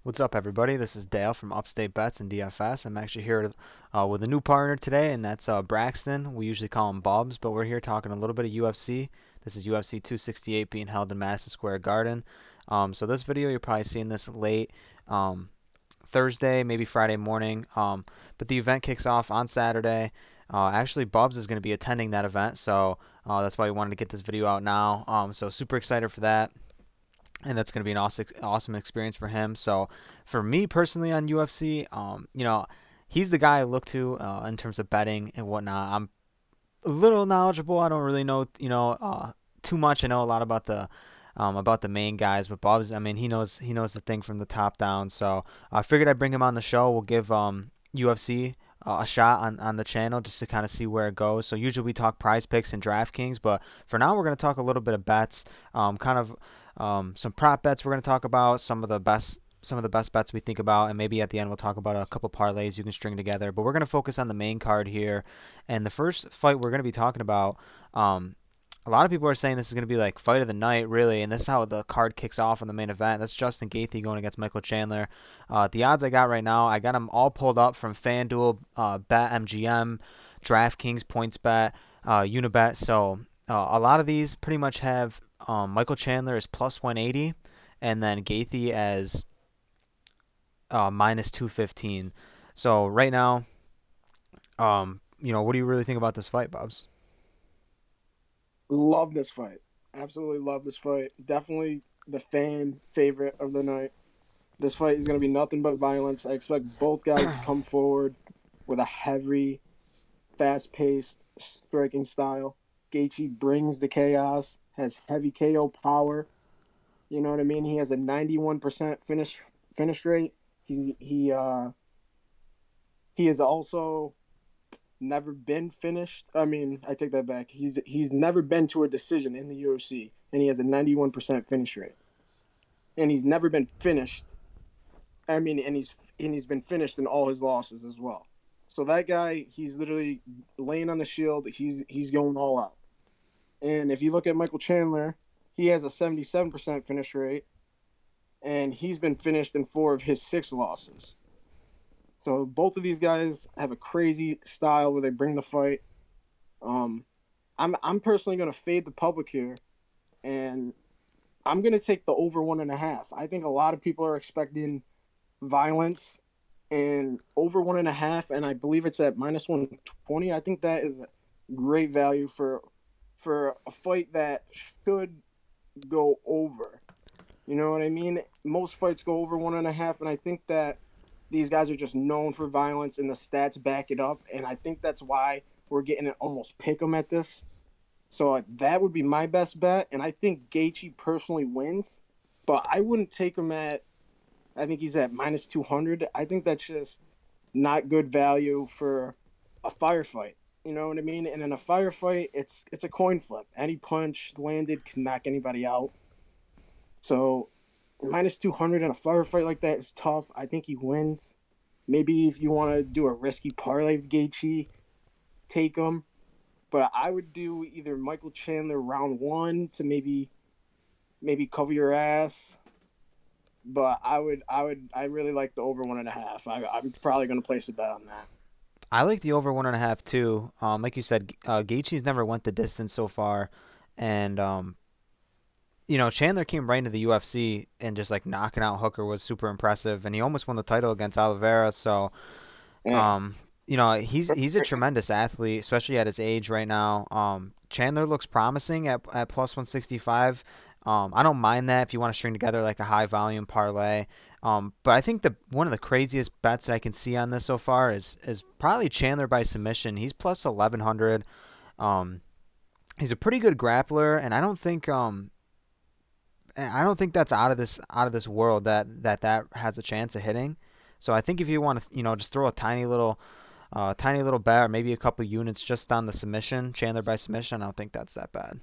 What's up, everybody? This is Dale from Upstate Bets and DFS. I'm actually here with a new partner today, and that's Braxton. We usually call him Bubs, but we're here talking a little bit of UFC. This is UFC 268 being held in Madison Square Garden. So this video, you're probably seeing this late Thursday, maybe Friday morning. But the event kicks off on Saturday. Actually, Bubs is going to be attending that event, so that's why we wanted to get this video out now. So super excited for that, and that's going to be an awesome experience for him. So, for me personally on UFC, he's the guy I look to in terms of betting and whatnot. I'm a little knowledgeable. I don't really know, too much. I know a lot about the main guys, but Bob's, I mean, he knows the thing from the top down. So I figured I'd bring him on the show. We'll give UFC a shot on the channel just to kind of see where it goes. So usually we talk prize picks and DraftKings, but for now we're going to talk a little bit of bets, kind of some prop bets we're going to talk about, some of the best bets we think about, and maybe at the end we'll talk about a couple parlays you can string together. But we're going to focus on the main card here, and the first fight we're going to be talking about. A lot of people are saying this is going to be like fight of the night, really, and this is how the card kicks off on the main event. That's Justin Gaethje going against Michael Chandler. The odds I got right now, I got them all pulled up from FanDuel, BetMGM, DraftKings, PointsBet, Unibet. So a lot of these pretty much have Michael Chandler as plus 180, and then Gaethje as minus 215. So right now, what do you really think about this fight, Bubs? Love this fight. Absolutely love this fight. Definitely the fan favorite of the night. This fight is going to be nothing but violence. I expect both guys to come forward with a heavy, fast paced striking style. Gaethje brings the chaos, has heavy KO power. You know what I mean? He has a 91% finish rate. He is also never been finished. I mean, I take that back. He's never been to a decision in the UFC, and he has a 91% finish rate. And he's never been finished. I mean, and he's been finished in all his losses as well. So that guy, he's literally laying on the shield. He's going all out. And if you look at Michael Chandler, he has a 77% finish rate, and he's been finished in four of his six losses. So both of these guys have a crazy style where they bring the fight. Um, I'm personally going to fade the public here, and I'm going to take the over 1.5. I think a lot of people are expecting violence and over 1.5, and I believe it's at minus 120. I think that is great value for a fight that should go over. You know what I mean? Most fights go over 1.5, and I think that these guys are just known for violence, and the stats back it up. And I think that's why we're getting an almost pick 'em at this. So that would be my best bet, and I think Gaethje personally wins, but I wouldn't take him at. I think he's at minus 200. I think that's just not good value for a firefight. You know what I mean? And in a firefight, it's a coin flip. Any punch landed can knock anybody out. So minus 200 in a firefight like that is tough. I think he wins. Maybe if you want to do a risky parlay of Gaethje, take him. But I would do either Michael Chandler round one to maybe cover your ass. But I really like the over 1.5. I'm probably gonna place a bet on that. I like the over 1.5 too. Like you said, Gaethje's never went the distance so far, and Chandler came right into the UFC and just like knocking out Hooker was super impressive, and he almost won the title against Oliveira. So, Yeah. um, he's a tremendous athlete, especially at his age right now. Chandler looks promising at plus 165. I don't mind that if you want to string together like a high volume parlay. But I think the one of the craziest bets that I can see on this so far is probably Chandler by submission. He's plus 1100. Um, he's a pretty good grappler, and I don't think that's out of this world that has a chance of hitting. So I think if you want to just throw a tiny little bet or maybe a couple units just on the submission, Chandler by submission, I don't think that's that bad.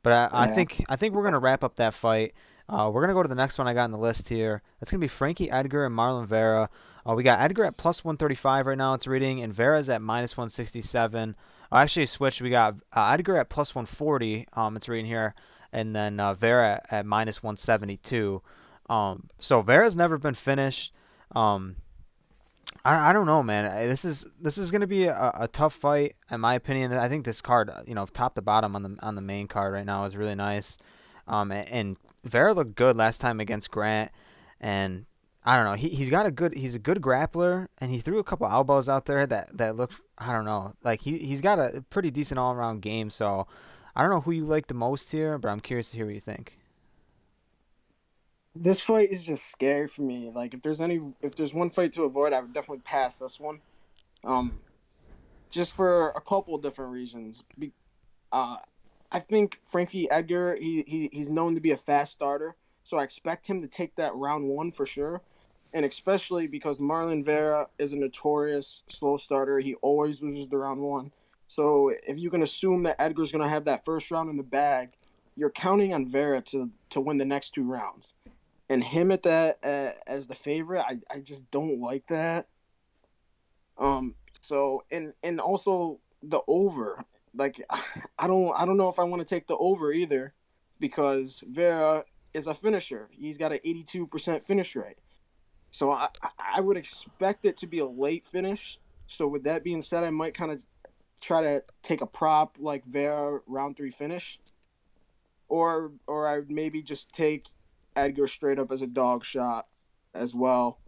But I Yeah. think we're gonna wrap up that fight. We're gonna go to the next one I got on the list here. That's gonna be Frankie Edgar and Marlon Vera. We got Edgar at plus 135 right now. It's reading, and Vera's at minus 167. Actually, switched. We got Edgar at plus 140. It's reading here, and then Vera at minus 172. So Vera's never been finished. Um, I don't know, man. This is gonna be a tough fight in my opinion. I think this card, top to bottom on the main card right now is really nice. And Vera looked good last time against Grant, and I don't know. He's a good grappler, and he threw a couple elbows out there that looked, I don't know, like he's got a pretty decent all around game. So I don't know who you like the most here, but I'm curious to hear what you think. This fight is just scary for me. Like if there's one fight to avoid, I would definitely pass this one. Um, just for a couple different reasons. Uh, I think Frankie Edgar, he's known to be a fast starter, so I expect him to take that round one for sure. And especially because Marlon Vera is a notorious slow starter, he always loses the round one. So if you can assume that Edgar's going to have that first round in the bag, you're counting on Vera to win the next two rounds. And him at that as the favorite, I just don't like that. So and also the over, like I don't know if I want to take the over either, because Vera is a finisher. He's got an 82% finish rate. So I would expect it to be a late finish. So with that being said, I might kind of try to take a prop like Vera round three finish, or I would maybe just take Edgar straight up as a dog shot as well,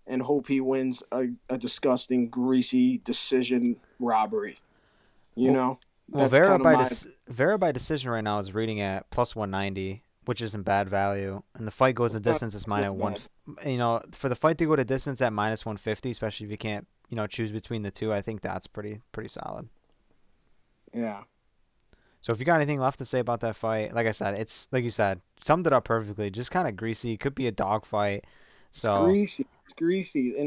and hope he wins a disgusting, greasy decision robbery. You Well, know, well, that's kind of my Vera by decision right now is reading at plus 190, which isn't bad value. And the fight goes the distance, it's it's minus not one. bad. For the fight to go to distance at minus 150, especially if you can't, choose between the two, I think that's pretty solid. Yeah, So if you got anything left to say about that fight, like I said, it's like you said, summed it up perfectly. Just kind of greasy. Could be a dog fight. it's So greasy. It's greasy,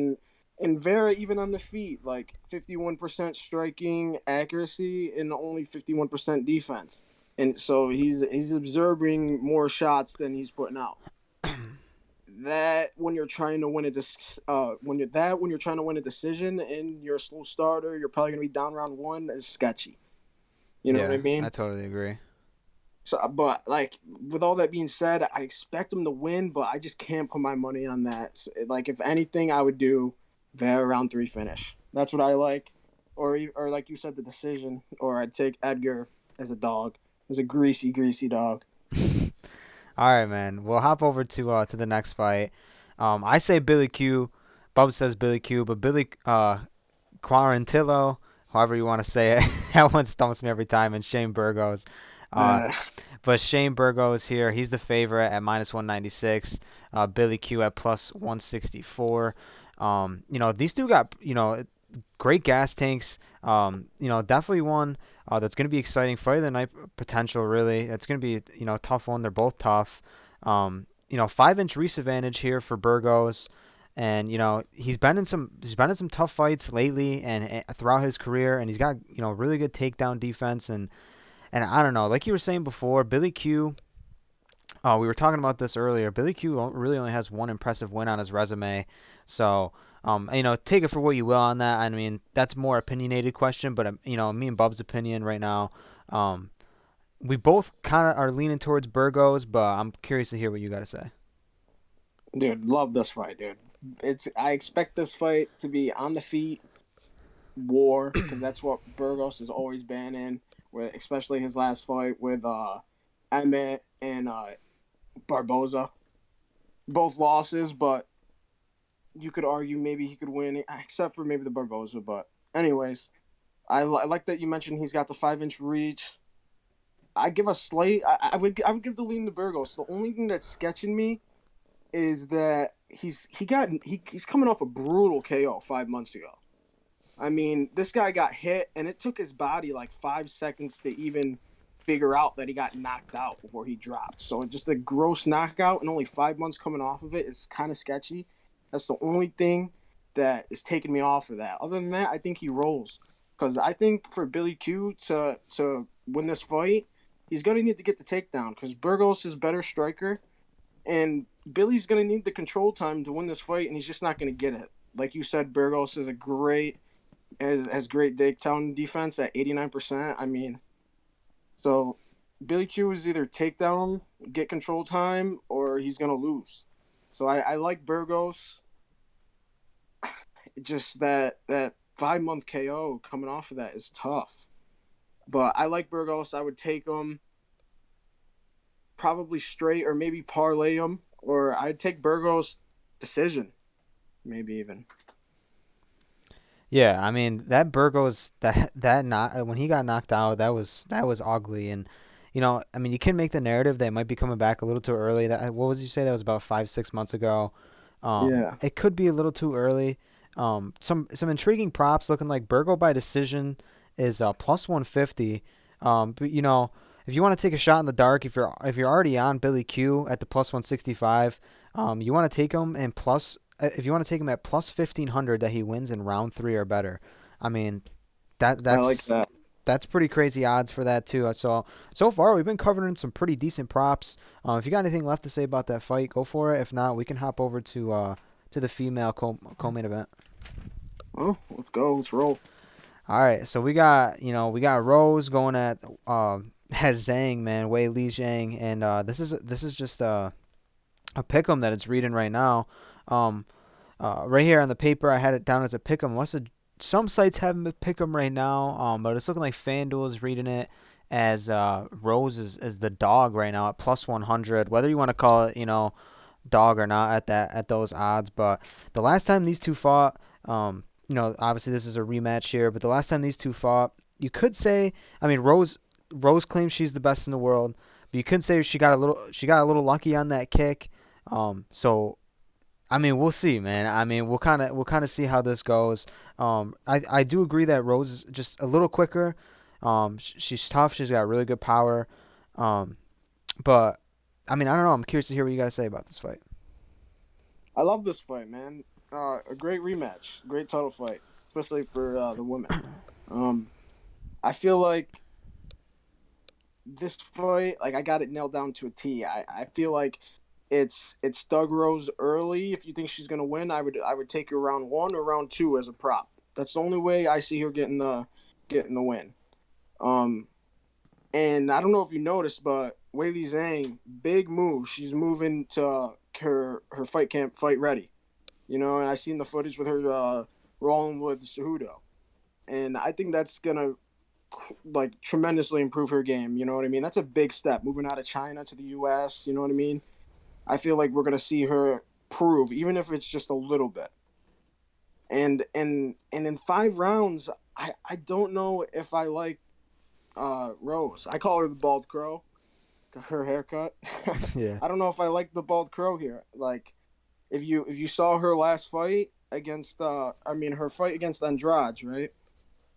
and Vera even on the feet, like 51% striking accuracy and only 51% defense. And so he's absorbing more shots than he's putting out. That when you're trying to win a when you're trying to win a decision and you're a slow starter, you're probably gonna be down round one. Is sketchy. You know what I yeah, I mean? totally agree. So, but like with all that being said, I expect him to win, but I just can't put my money on that. So, like if anything, I would do Vera round three finish. That's what I like, or like you said, the decision. Or I'd take Edgar as a dog, as a greasy dog. All right, man. We'll hop over to the next fight. I say Billy Q. Bub says Billy Q, but Billy Quarantillo, however you want to say it, that one stumps me every time. And Shane Burgos. Uh, Uh, but Shane Burgos here, he's the favorite at minus 196. Billy Q at plus 164. These two got great gas tanks. Definitely one that's going to be exciting. Fight of the night potential, really. It's going to be, a tough one. They're both tough. 5-inch reach advantage here for Burgos. And he's been in some tough fights lately and throughout his career, and he's got really good takedown defense, and I don't know, like you were saying before, Billy Q. We were talking about this earlier. Billy Q really only has one impressive win on his resume, so take it for what you will on that. I mean, that's more opinionated question, but me and Bub's opinion right now, um, we both kind of are leaning towards Burgos, but I'm curious to hear what you got to say. dude, love this fight, dude. I expect this fight to be on the feet, war, because that's what Burgos has always been in. With especially his last fight with Emmett and Barboza, both losses, but you could argue maybe he could win, except for maybe the Barboza. But anyways, I like that you mentioned he's got the 5-inch reach. I give a slight. I would give the lean to Burgos. The only thing that's sketching me is that he's coming off a brutal KO 5 months ago. I mean, this guy got hit, and it took his body like 5 seconds to even figure out that he got knocked out before he dropped. So just a gross knockout, and only 5 months coming off of it is kind of sketchy. That's the only thing that is taking me off of that. Other than that, I think he rolls, because I think for Billy Q to win this fight, he's gonna need to get the takedown, because Burgos is better striker, and Billy's gonna need the control time to win this fight, and he's just not gonna get it. Like you said, Burgos is a great has great takedown defense at 89%. I mean, so Billy Q is either takedown, get control time, or he's gonna lose. So I like Burgos. Just that 5 month KO coming off of that is tough. But I like Burgos. I would take him probably straight or maybe parlay him, or I'd take Burgos decision, maybe even. Yeah, I mean that Burgos that not when he got knocked out, that was ugly. And I mean, you can make the narrative that it might be coming back a little too early. That what was you say that was about 5 6 months ago. Yeah, It could be a little too early. Some intriguing props looking like Burgo by decision is plus 150. But if you want to take a shot in the dark, if you're already on Billy Q at the plus 165, you want to take him and plus if you want to take him at plus 1500 that he wins in round three or better. I mean that I like that's that. that's pretty crazy odds for that too. So far we've been covering some pretty decent props. If you got anything left to say about that fight, go for it. If not, we can hop over to the female co-main event. Well, let's go. Let's roll. All right, so we got Rose going at has Zhang, man, Wei Li Zhang, and this is just a pick'em that it's reading right now. Um, right here on the paper, I had it down as a pick'em. Some sites have him a pick'em right now, but it's looking like FanDuel is reading it as Rose is the dog right now at plus 100. Whether you want to call it, dog or not at those odds, but the last time these two fought, obviously this is a rematch here, but the last time these two fought, you could say, I mean, Rose claims she's the best in the world, but you could say she got a little lucky on that kick. So I mean, we'll see, man. I mean, we'll kind of see how this goes. I do agree that Rose is just a little quicker. She's tough. She's got really good power. Um, but I mean, I don't know. I'm curious to hear what you got to say about this fight. I love this fight, man. A great rematch, great title fight, especially for the women. Um, I feel like this fight, like I got it nailed down to a T. I feel like it's Doug Rose early. If you think she's gonna win, I would take her round one or round two as a prop. That's the only way I see her getting the win. Um, and I don't know if you noticed, but Weili Zhang, big move. She's moving to her fight camp, fight ready. And I seen the footage with her rolling with Cejudo, and I think that's gonna like tremendously improve her game. You know what I mean? That's a big step moving out of China to the U.S. You know what I mean? I feel like we're gonna see her prove, even if it's just a little bit. And in 5 rounds, I don't know if I like Rose. I call her the bald crow. Her haircut. Yeah. I don't know if I like the bald crow here. Like if you saw her last fight against her fight against Andrade, right?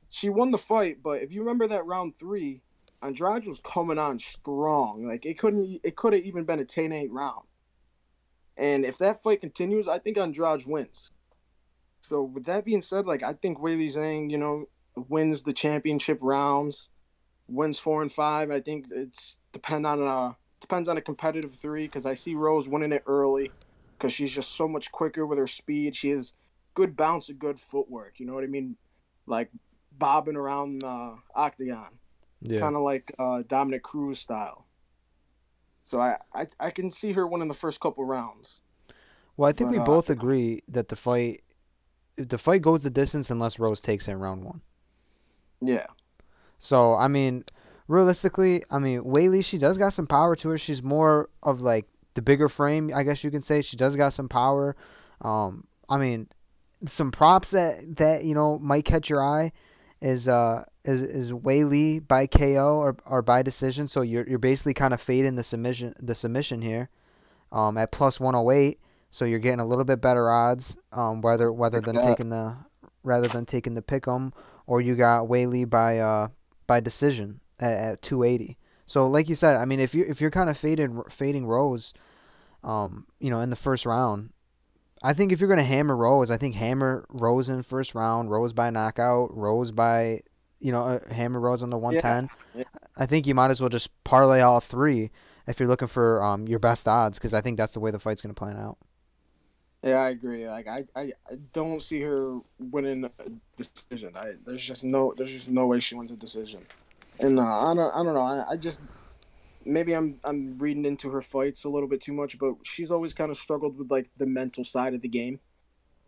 She won the fight, but if you remember that round three, Andrade was coming on strong. Like it could have even been a 10-8 round. And if that fight continues, I think Andrade wins. So with that being said, like I think Weili Zhang, wins the championship rounds, wins 4 and 5. I think it's depends on a competitive three because I see Rose winning it early because she's just so much quicker with her speed. She has good bounce and good footwork. You know what I mean? Like bobbing around the octagon, Yeah. kind of like Dominic Cruz style. So I can see her winning the first couple rounds. Well, I think But we both agree that the fight goes the distance unless Rose takes it in round one. yeah, So I mean, realistically, I mean, Whaley, she does got some power to her. She's more of like the bigger frame, I guess you can say. She does got some power. I mean, some props that might catch your eye is Whaley by KO or by decision. So you're basically kind of fading the submission here at plus 108. So you're getting a little bit better odds whether like than that. taking the rather than taking the pick'em, or you got Whaley by decision at 280. So like you said, I mean, if you're kind of fading Rose, in the first round, I think if you're gonna hammer Rose, I think hammer Rose in first round, Rose by knockout, Rose by hammer Rose on the Yeah, 110. yeah, I think you might as well just parlay all three if you're looking for your best odds, because I think that's the way the fight's gonna plan out. yeah, I agree. Like I don't see her winning a decision. There's just no way she wins a decision. And I don't know. I just maybe I'm reading into her fights a little bit too much, but she's always kind of struggled with like the mental side of the game,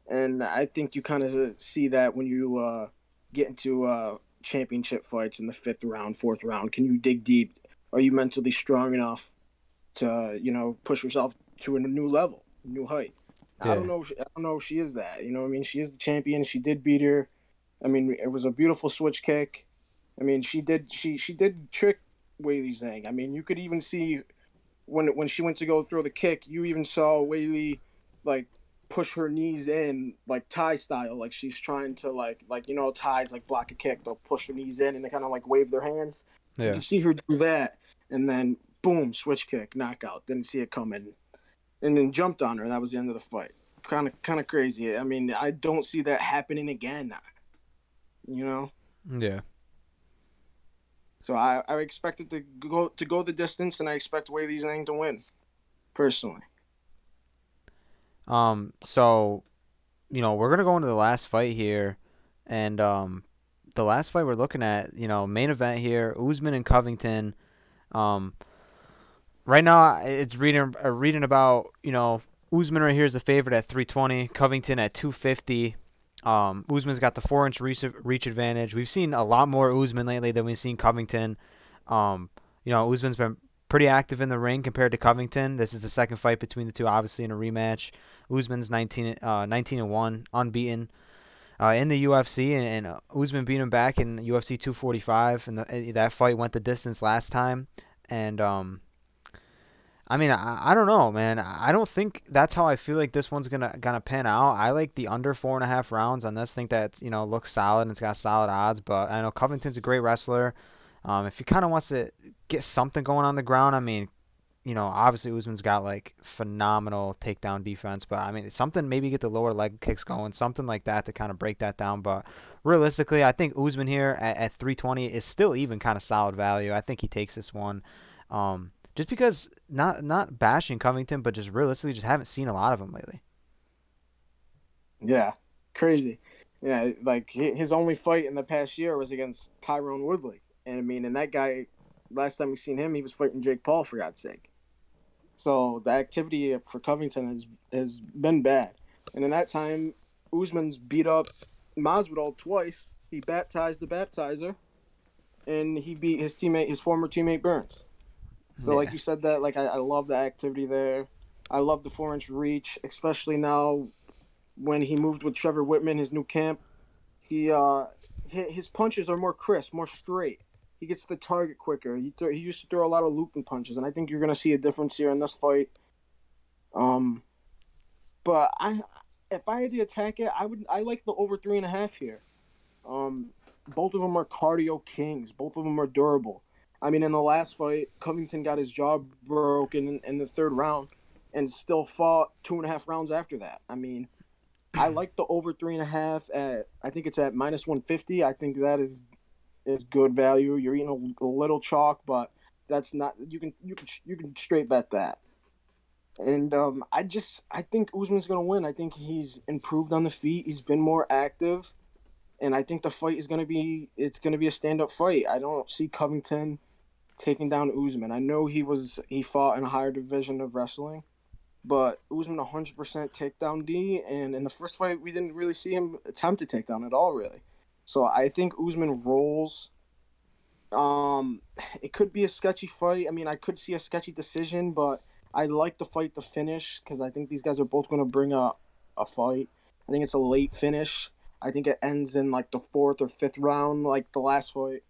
and I think you kind of see that when you get into championship fights in the fifth round, fourth round. Can you dig deep? Are you mentally strong enough to push yourself to a new level, new height? I don't Yeah, know. I don't know if she is that. You know, what I mean, she is the champion. She did beat her. I mean, it was a beautiful switch kick. I mean, she did trick Whaley Zhang. I mean, you could even see when she went to go throw the kick, you even saw Whaley like push her knees in like Thai style, like she's trying to Thais like block a kick, they'll push their knees in and they kind of like wave their hands. You yeah. can see her do that, and then boom, switch kick, knockout. Didn't see it coming, and then jumped on her. And that was the end of the fight. Kind of crazy. I mean, I don't see that happening again. You know, Yeah. so I expect it to go the distance, and I expect Whaley Zhang to win personally. So we're gonna go into the last fight here, and the last fight we're looking at, main event here, Usman and Covington. Um, right now it's reading about Usman right here is the favorite at 320, Covington at 250. Usman's got the 4-inch reach advantage. We've seen a lot more Usman lately than we've seen Covington. Usman's been pretty active in the ring compared to Covington. This is the second fight between the two, obviously in a rematch. Usman's 19 and 1, unbeaten in the UFC, and Usman beat him back in UFC 245, and that fight went the distance last time. And I mean, I don't know, man. I don't think that's how I feel like this one's gonna pan out. I like the under 4.5 rounds on this. Think that looks solid and it's got solid odds. But I know Covington's a great wrestler. If he kind of wants to get something going on the ground, I mean, obviously Usman's got like phenomenal takedown defense. But I mean, it's something, maybe get the lower leg kicks going, something like that to kind of break that down. But realistically, I think Usman here at 320 is still even kind of solid value. I think he takes this one. Just because not bashing Covington, but just realistically, just haven't seen a lot of him lately. Yeah, crazy. Yeah, like his only fight in the past year was against Tyrone Woodley, and I mean, and that guy, last time we seen him, he was fighting Jake Paul for God's sake. So the activity for Covington has been bad, and in that time, Usman's beat up Masvidal twice. He baptized the baptizer, and he beat his former teammate Burns. So like Yeah, you said that, like I love the activity there. I love the 4-inch reach, especially now when he moved with Trevor Whitman, his new camp. He his punches are more crisp, more straight. He gets to the target quicker. He used to throw a lot of looping punches, and I think you're gonna see a difference here in this fight. Um, but if I had to attack it, I like the over 3.5 here. Both of them are cardio kings. Both of them are durable. I mean, in the last fight, Covington got his jaw broken in the third round, and still fought 2.5 rounds after that. I mean, I like the over 3.5 at, I think it's at -150. I think that is good value. You're eating a little chalk, but that's not, you can straight bet that. And I think Usman's gonna win. I think he's improved on the feet. He's been more active, and I think the fight is gonna be a stand up fight. I don't see Covington taking down Usman. I know he fought in a higher division of wrestling, but Usman 100% takedown D, and in the first fight we didn't really see him attempt to take down at all, really. So I think Usman rolls. Um, it could be a sketchy fight. I mean, I could see a sketchy decision, but I like the fight to finish because I think these guys are both going to bring a fight. I think it's a late finish. I think it ends in like the fourth or fifth round, like the last fight,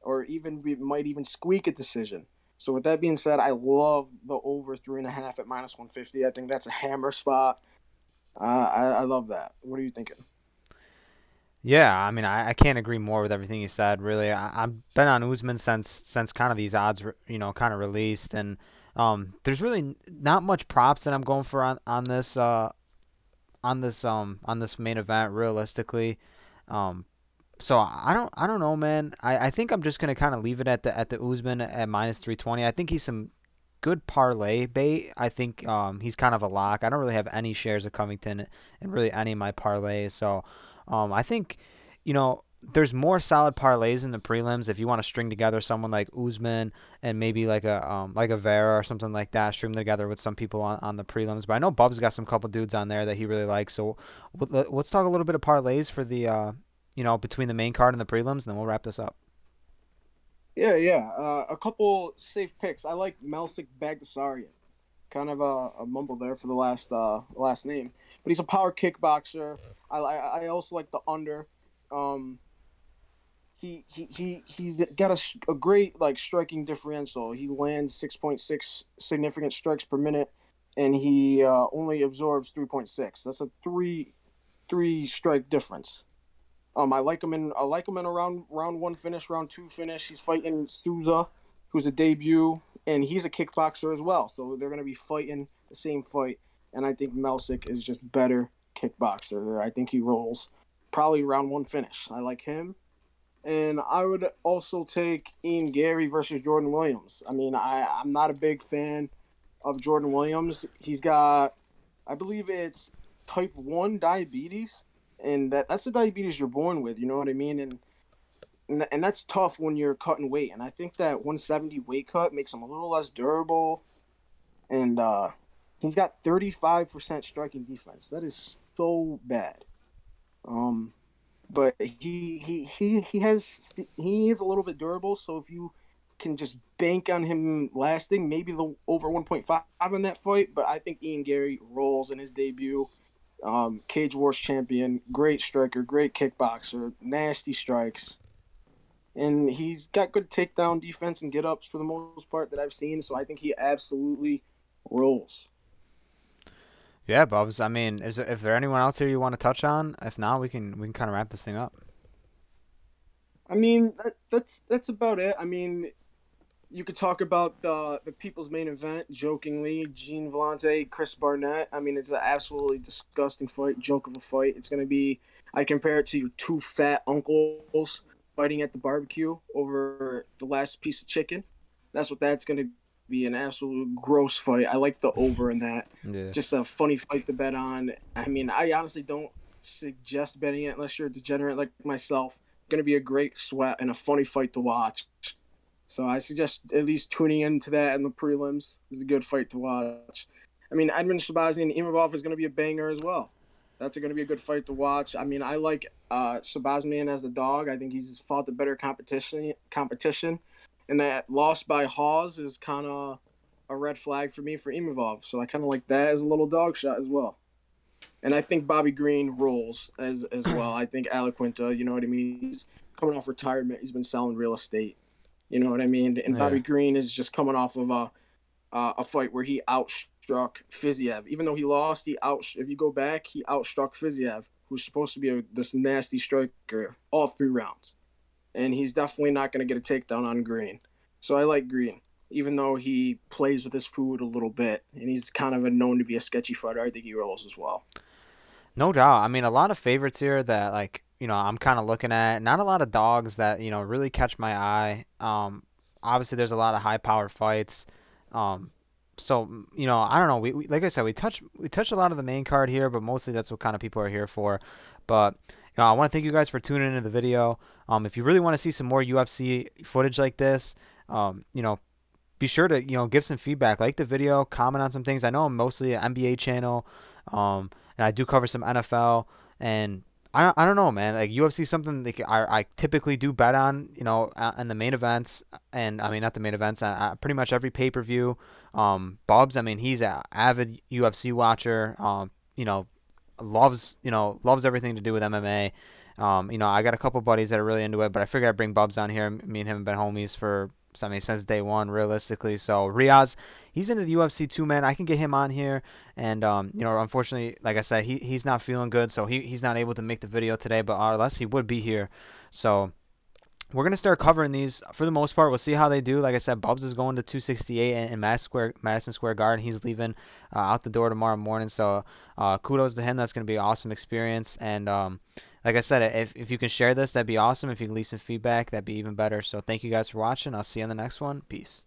or even we might even squeak a decision. So with that being said, I love the over 3.5 at -150. I think that's a hammer spot. I love that. What are you thinking? yeah. I mean, I can't agree more with everything you said. Really, I've been on Usman since kind of these odds, kind of released, and there's really not much props that I'm going for on this main event realistically. Um, So I don't know, man. I think I'm just gonna kind of leave it at the Usman at -320. I think he's some good parlay bait. I think he's kind of a lock. I don't really have any shares of Covington in really any of my parlays. So I think there's more solid parlays in the prelims if you want to string together someone like Usman and maybe like a Vera or something like that, string them together with some people on the prelims. But I know Bub's got some couple dudes on there that he really likes. So let's talk a little bit of parlays for the between the main card and the prelims, and then we'll wrap this up. Yeah, yeah. A couple safe picks. I like Melsik Bagdasaryan. Kind of a mumble there for the last name, but he's a power kickboxer. I also like the under. Um, he's got a great like striking differential. He lands 6.6 significant strikes per minute, and he only absorbs 3.6. That's a three strike difference. I like him in a round one finish, round two finish. He's fighting Souza, who's a debut, and he's a kickboxer as well. So they're gonna be fighting the same fight, and I think Melsik is just better kickboxer. I think he rolls probably round one finish. I like him, and I would also take Ian Gary versus Jordan Williams. I mean, I'm not a big fan of Jordan Williams. He's got, I believe it's type 1 diabetes, and that's the diabetes you're born with. You know what I mean? And that's tough when you're cutting weight. And I think that 170 weight cut makes him a little less durable. And he's got 35% striking defense. That is so bad. Um, but he is a little bit durable. So if you can just bank on him lasting, maybe the over 1.5 in that fight. But I think Ian Gary rolls in his debut. Cage Wars champion, great striker, great kickboxer, nasty strikes, and he's got good takedown defense and get ups for the most part that I've seen. So I think he absolutely rolls. Yeah, Bubs. I mean, if there anyone else here you want to touch on? If not, we can kind of wrap this thing up. I mean, that's about it. I mean, you could talk about the people's main event, jokingly, Gene Vellante, Chris Barnett. I mean, it's an absolutely disgusting fight, joke of a fight. It's going to be, I compare it to your two fat uncles fighting at the barbecue over the last piece of chicken. That's what that's going to be, an absolute gross fight. I like the over in that. Yeah. Just a funny fight to bet on. I mean, I honestly don't suggest betting it unless you're a degenerate like myself. Going to be a great sweat and a funny fight to watch. So I suggest at least tuning into that in the prelims. It's a good fight to watch. I mean, Edmund Shabazian and Imavov is going to be a banger as well. That's going to be a good fight to watch. I mean, I like Shabazian as the dog. I think he's fought the better competition, and that loss by Hawes is kind of a red flag for me for Imavov. So I kind of like that as a little dog shot as well. And I think Bobby Green rolls as well. I think Alaquinta, you know what I mean? He's coming off retirement. He's been selling real estate. You know what I mean? And Yeah. Bobby Green is just coming off of a fight where he outstruck Fiziev. Even though he lost, if you go back, he outstruck Fiziev, who's supposed to be this nasty striker, all 3 rounds. And he's definitely not going to get a takedown on Green. So I like Green, even though he plays with his food a little bit, and he's kind of known to be a sketchy fighter. I think he rolls as well. No doubt. I mean, a lot of favorites here that I'm kind of looking at. Not a lot of dogs that really catch my eye. Obviously there's a lot of high-powered fights. So I don't know. We like I said, we touch a lot of the main card here, but mostly that's what kind of people are here for. But I want to thank you guys for tuning into the video. If you really want to see some more UFC footage like this, be sure to give some feedback, like the video, comment on some things. I know I'm mostly an NBA channel, and I do cover some NFL, and I don't know, man. Like UFC is something like I typically do bet on, in the main events, and I mean not the main events, pretty much every pay per view. Bubs, I mean he's an avid UFC watcher. Loves everything to do with MMA. I got a couple buddies that are really into it, but I figured I'd bring Bubs on here. Me and him have been homies for since day one, realistically. So Riaz, he's into the UFC too, man. I can get him on here, and unfortunately, like I said, he's not feeling good, so he's not able to make the video today. But unless he would be here, so we're gonna start covering these for the most part. We'll see how they do. Like I said, Bubs is going to 268 in Madison Square Garden. He's leaving out the door tomorrow morning. So kudos to him. That's gonna be an awesome experience. And like I said, if you can share this, that'd be awesome. If you can leave some feedback, that'd be even better. So thank you guys for watching. I'll see you on the next one. Peace.